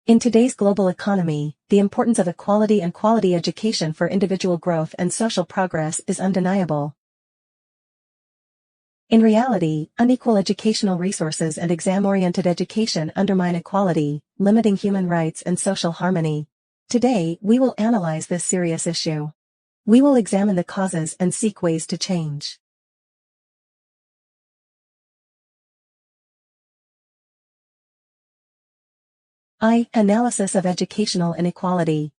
In today's global economy, the importance of equality and quality education for individual growth and social progress is undeniable. In reality, unequal educational resources and exam-oriented education undermine equality, limiting human rights and social harmony. Today, we will analyze this serious issue. We will examine the causes and seek ways to change. Analysis of educational inequality.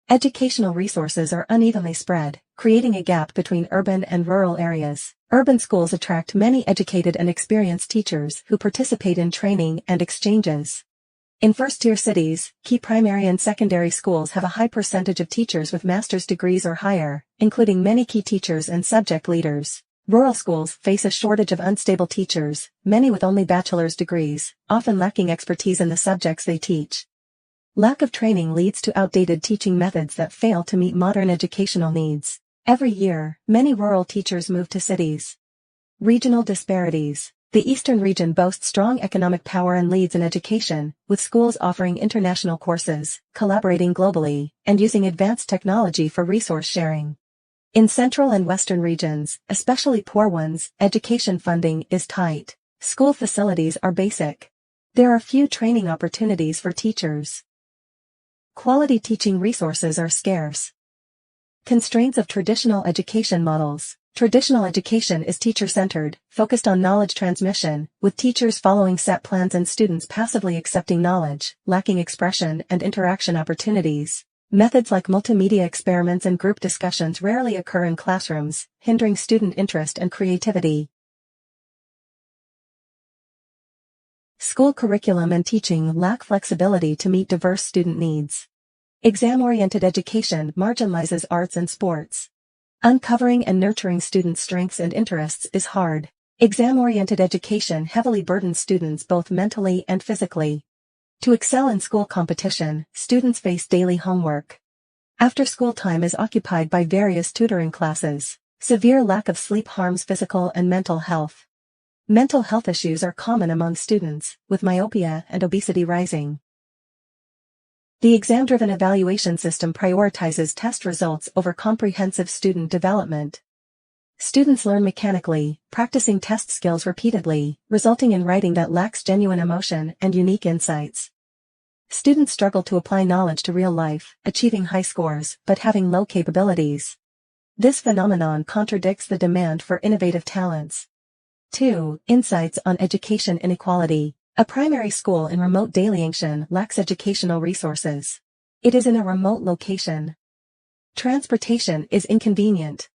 Educational resources are unevenly spread, creating a gap between urban and rural areas. Urban schools attract many educated and experienced teachers who participate in training and exchanges. In first-tier cities, key primary and secondary schools have a high percentage of teachers with master's degrees or higher, including many key teachers and subject leaders. Rural schools face a shortage of unstable teachers, many with only bachelor's degrees, often lacking expertise in the subjects they teach. Lack of training leads to outdated teaching methods that fail to meet modern educational needs. Every year, many rural teachers move to cities. Regional disparities. The Eastern region boasts strong economic power and leads in education, with schools offering international courses, collaborating globally, and using advanced technology for resource sharing. In Central and Western regions, especially poor ones, education funding is tight. School facilities are basic. There are few training opportunities for teachers. Quality teaching resources are scarce. Constraints of traditional education models. Traditional education is teacher-centered, focused on knowledge transmission, with teachers following set plans and students passively accepting knowledge, lacking expression and interaction opportunities. Methods like multimedia experiments and group discussions rarely occur in classrooms, hindering student interest and creativity. School curriculum and teaching lack flexibility to meet diverse student needs. Exam-oriented education marginalizes arts and sports. Uncovering and nurturing students' strengths and interests is hard. Exam-oriented education heavily burdens students both mentally and physically. To excel in school competition, students face daily homework. After-school time is occupied by various tutoring classes. Severe lack of sleep harms physical and mental health. Mental health issues are common among students, with myopia and obesity rising. The exam-driven evaluation system prioritizes test results over comprehensive student development. Students learn mechanically, practicing test skills repeatedly, resulting in writing that lacks genuine emotion and unique insights. Students struggle to apply knowledge to real life, achieving high scores, but having low capabilities. This phenomenon contradicts the demand for innovative talents. 2. Insights on education inequality. A primary school in remote Daliangshan lacks educational resources. It is in a remote location. Transportation is inconvenient.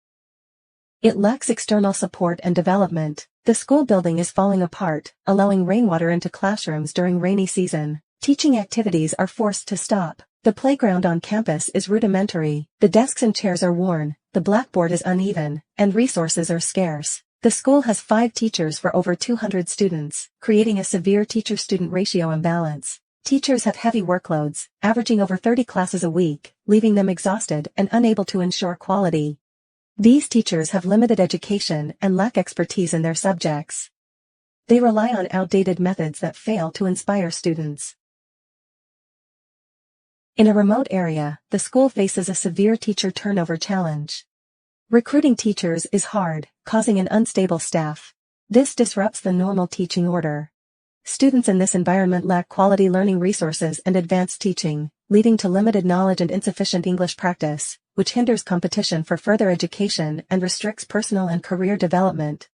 It lacks external support and development. The school building is falling apart, allowing rainwater into classrooms during rainy season. Teaching activities are forced to stop. The playground on campus is rudimentary. The desks and chairs are worn, the blackboard is uneven, and resources are scarce. The school has 5 teachers for over 200 students, creating a severe teacher-student ratio imbalance. Teachers have heavy workloads, averaging over 30 classes a week, leaving them exhausted and unable to ensure quality. These teachers have limited education and lack expertise in their subjects. They rely on outdated methods that fail to inspire students. In a remote area, the school faces a severe teacher turnover challenge. Recruiting teachers is hard, causing an unstable staff. This disrupts the normal teaching order. Students in this environment lack quality learning resources and advanced teaching, leading to limited knowledge and insufficient English practice, which hinders competition for further education and restricts personal and career development.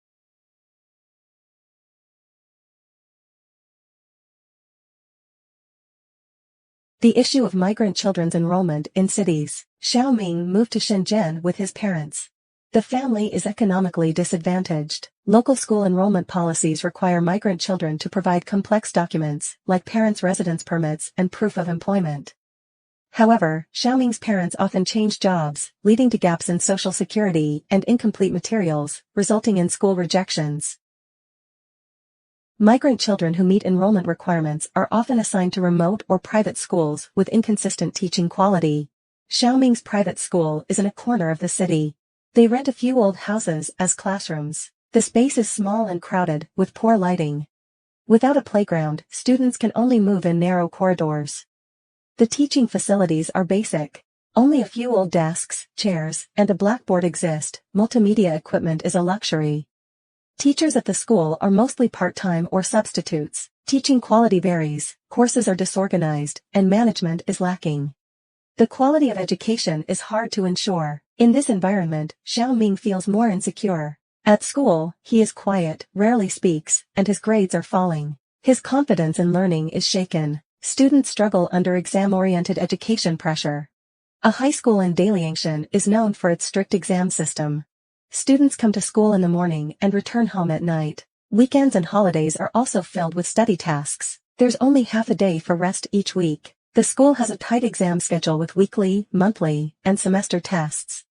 The issue of migrant children's enrollment in cities. Xiao Ming moved to Shenzhen with his parents. The family is economically disadvantaged. Local school enrollment policies require migrant children to provide complex documents, like parents' residence permits and proof of employment. However, Xiaoming's parents often change jobs, leading to gaps in social security and incomplete materials, resulting in school rejections. Migrant children who meet enrollment requirements are often assigned to remote or private schools with inconsistent teaching quality. Xiaoming's private school is in a corner of the city. They rent a few old houses as classrooms. The space is small and crowded, with poor lighting. Without a playground, students can only move in narrow corridors. The teaching facilities are basic. Only a few old desks, chairs, and a blackboard exist. Multimedia equipment is a luxury. Teachers at the school are mostly part-time or substitutes. Teaching quality varies, courses are disorganized, and management is lacking. The quality of education is hard to ensure. In this environment, Xiao Ming feels more insecure. At school, he is quiet, rarely speaks, and his grades are falling. His confidence in learning is shaken. Students struggle under exam-oriented education pressure. A high school in Daliangshan is known for its strict exam system. Students come to school in the morning and return home at night. Weekends and holidays are also filled with study tasks. There's only half a day for rest each week. The school has a tight exam schedule with weekly, monthly, and semester tests.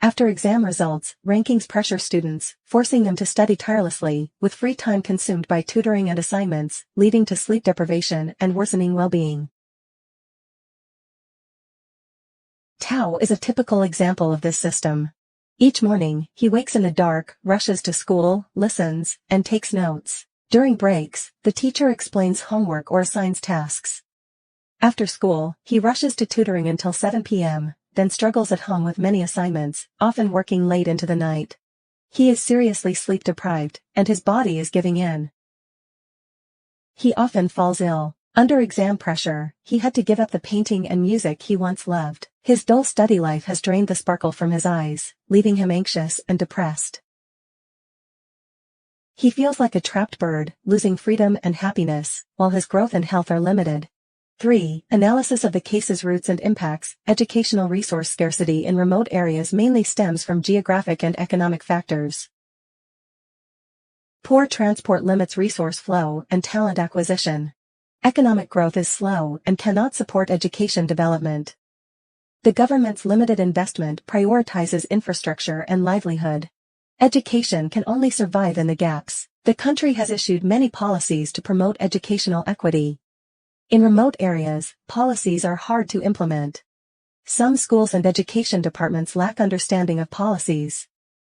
After exam results, rankings pressure students, forcing them to study tirelessly, with free time consumed by tutoring and assignments, leading to sleep deprivation and worsening well-being. Tao is a typical example of this system. Each morning, he wakes in the dark, rushes to school, listens, and takes notes. During breaks, the teacher explains homework or assigns tasks. After school, he rushes to tutoring until 7 p.m., then struggles at home with many assignments, often working late into the night. He is seriously sleep-deprived, and his body is giving in. He often falls ill. Under exam pressure, he had to give up the painting and music he once loved. His dull study life has drained the sparkle from his eyes, leaving him anxious and depressed. He feels like a trapped bird, losing freedom and happiness, while his growth and health are limited. 3. Analysis of the case's roots and impacts. Educational resource scarcity in remote areas mainly stems from geographic and economic factors. Poor transport limits resource flow and talent acquisition. Economic growth is slow and cannot support education development. The government's limited investment prioritizes infrastructure and livelihood. Education can only survive in the gaps. The country has issued many policies to promote educational equity. In remote areas, policies are hard to implement. Some schools and education departments lack understanding of policies.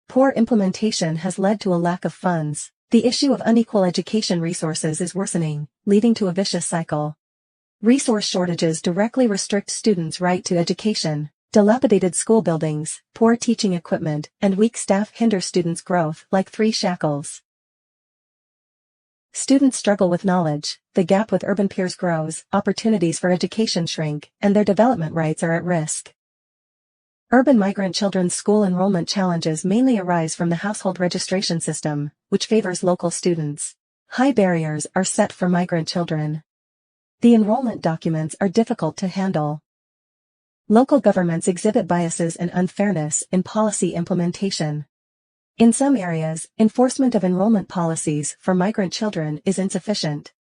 Poor implementation has led to a lack of funds. The issue of unequal education resources is worsening, leading to a vicious cycle. Resource shortages directly restrict students' right to education. Dilapidated school buildings, poor teaching equipment, and weak staff hinder students' growth like 3 shackles. Students struggle with knowledge, the gap with urban peers grows, opportunities for education shrink, and their development rights are at risk. Urban migrant children's school enrollment challenges mainly arise from the household registration system, which favors local students. High barriers are set for migrant children. The enrollment documents are difficult to handle. Local governments exhibit biases and unfairness in policy implementation. In some areas, enforcement of enrollment policies for migrant children is insufficient.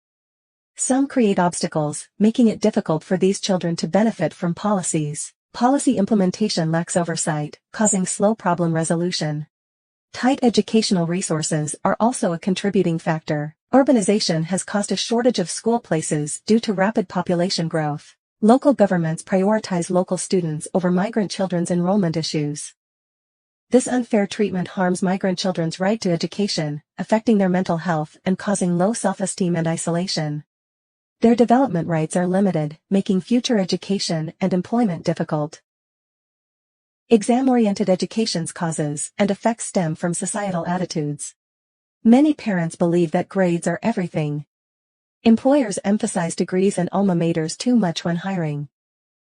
Some create obstacles, making it difficult for these children to benefit from policies. Policy implementation lacks oversight, causing slow problem resolution. Tight educational resources are also a contributing factor. Urbanization has caused a shortage of school places due to rapid population growth. Local governments prioritize local students over migrant children's enrollment issues. This unfair treatment harms migrant children's right to education, affecting their mental health and causing low self-esteem and isolation. Their development rights are limited, making future education and employment difficult. Exam-oriented education's causes and effects stem from societal attitudes. Many parents believe that grades are everything. Employers emphasize degrees and alma maters too much when hiring.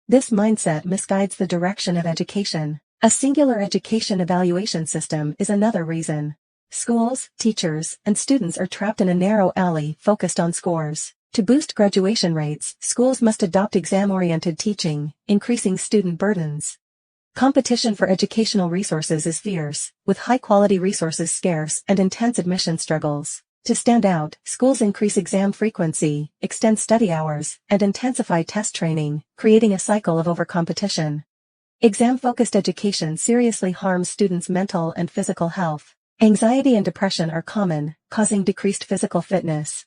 This mindset misguides the direction of education. A singular education evaluation system is another reason. Schools, teachers, and students are trapped in a narrow alley focused on scores. To boost graduation rates, schools must adopt exam-oriented teaching, increasing student burdens. Competition for educational resources is fierce, with high-quality resources scarce and intense admission struggles. To stand out, schools increase exam frequency, extend study hours, and intensify test training, creating a cycle of overcompetition. Exam-focused education seriously harms students' mental and physical health. Anxiety and depression are common, causing decreased physical fitness.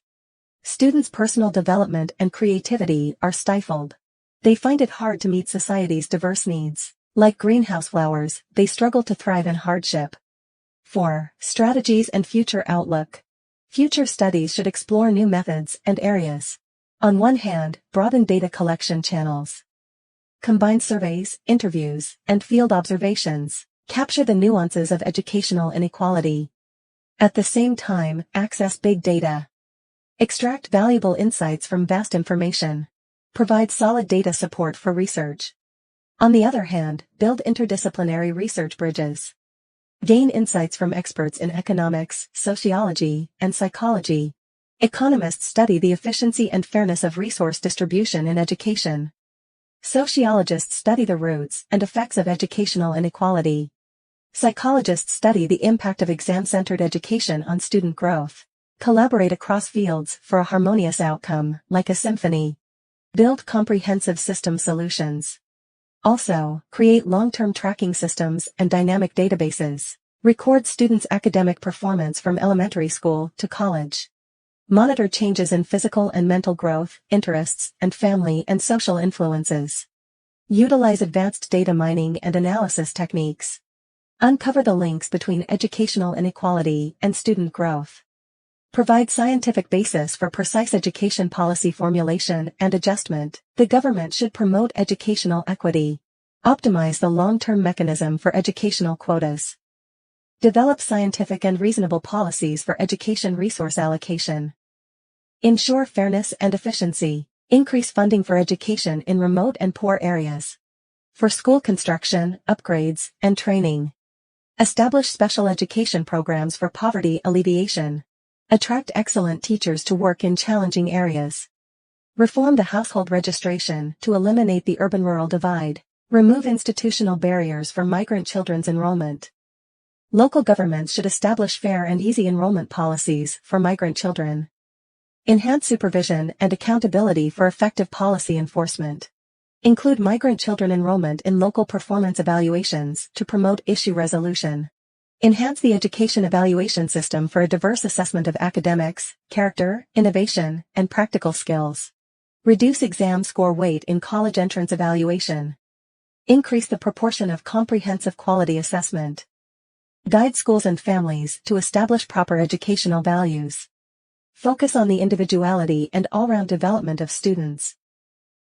Students' personal development and creativity are stifled. They find it hard to meet society's diverse needs. Like greenhouse flowers, they struggle to thrive in hardship. 4. Strategies and future outlook. Future studies should explore new methods and areas. On one hand, broaden data collection channels. Combine surveys, interviews, and field observations. Capture the nuances of educational inequality. At the same time, access big data. Extract valuable insights from vast information. Provide solid data support for research. On the other hand, build interdisciplinary research bridges. Gain insights from experts in economics, sociology, and psychology. Economists study the efficiency and fairness of resource distribution in education. Sociologists study the roots and effects of educational inequality. Psychologists study the impact of exam-centered education on student growth. Collaborate across fields for a harmonious outcome, like a symphony. Build comprehensive system solutions. Also, create long-term tracking systems and dynamic databases. Record students' academic performance from elementary school to college. Monitor changes in physical and mental growth, interests, and family and social influences. Utilize advanced data mining and analysis techniques. Uncover the links between educational inequality and student growth. Provide scientific basis for precise education policy formulation and adjustment. The government should promote educational equity. Optimize the long-term mechanism for educational quotas. Develop scientific and reasonable policies for education resource allocation. Ensure fairness and efficiency. Increase funding for education in remote and poor areas. For school construction, upgrades, and training. Establish special education programs for poverty alleviation. Attract excellent teachers to work in challenging areas. Reform the household registration to eliminate the urban-rural divide. Remove institutional barriers for migrant children's enrollment. Local governments should establish fair and easy enrollment policies for migrant children. Enhance supervision and accountability for effective policy enforcement. Include migrant children enrollment in local performance evaluations to promote issue resolution. Enhance the education evaluation system for a diverse assessment of academics, character, innovation, and practical skills. Reduce exam score weight in college entrance evaluation. Increase the proportion of comprehensive quality assessment. Guide schools and families to establish proper educational values. Focus on the individuality and all-round development of students.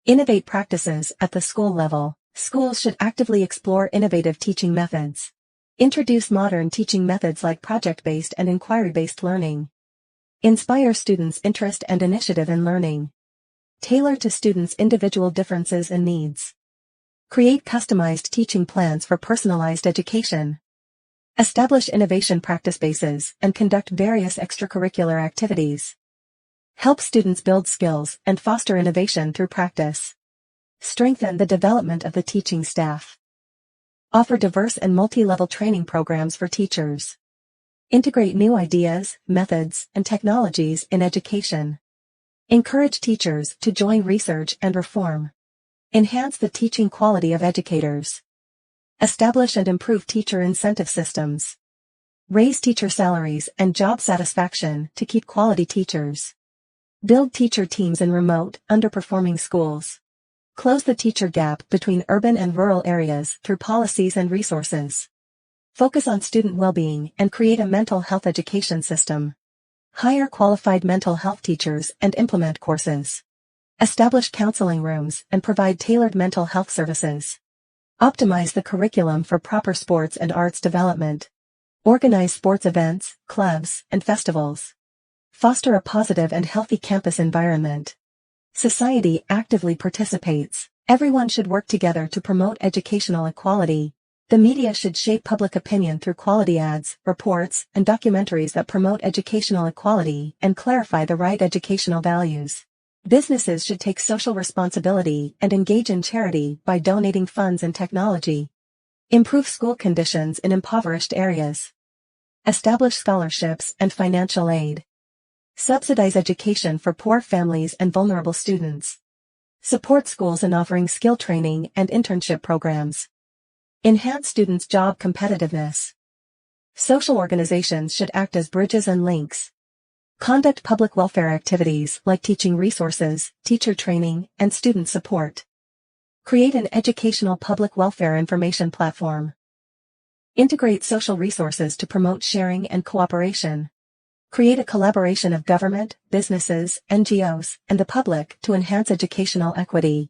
Innovate practices at the school level. Schools should actively explore innovative teaching methods. Introduce modern teaching methods like project-based and inquiry-based learning. Inspire students' interest and initiative in learning. Tailor to students' individual differences and needs. Create customized teaching plans for personalized education. Establish innovation practice bases and conduct various extracurricular activities. Help students build skills and foster innovation through practice. Strengthen the development of the teaching staff. Offer diverse and multi-level training programs for teachers. Integrate new ideas, methods, and technologies in education. Encourage teachers to join research and reform. Enhance the teaching quality of educators. Establish and improve teacher incentive systems. Raise teacher salaries and job satisfaction to keep quality teachers. Build teacher teams in remote, underperforming schools. Close the teacher gap between urban and rural areas through policies and resources. Focus on student well-being and create a mental health education system. Hire qualified mental health teachers and implement courses. Establish counseling rooms and provide tailored mental health services. Optimize the curriculum for proper sports and arts development. Organize sports events, clubs, and festivals. Foster a positive and healthy campus environment. Society actively participates. Everyone should work together to promote educational equality. The media should shape public opinion through quality ads, reports, and documentaries that promote educational equality and clarify the right educational values. Businesses should take social responsibility and engage in charity by donating funds and technology. Improve school conditions in impoverished areas. Establish scholarships and financial aid. Subsidize education for poor families and vulnerable students. Support schools in offering skill training and internship programs. Enhance students' job competitiveness. Social organizations should act as bridges and links. Conduct public welfare activities like teaching resources, teacher training, and student support. Create an educational public welfare information platform. Integrate social resources to promote sharing and cooperation. Create a collaboration of government, businesses, NGOs, and the public to enhance educational equity.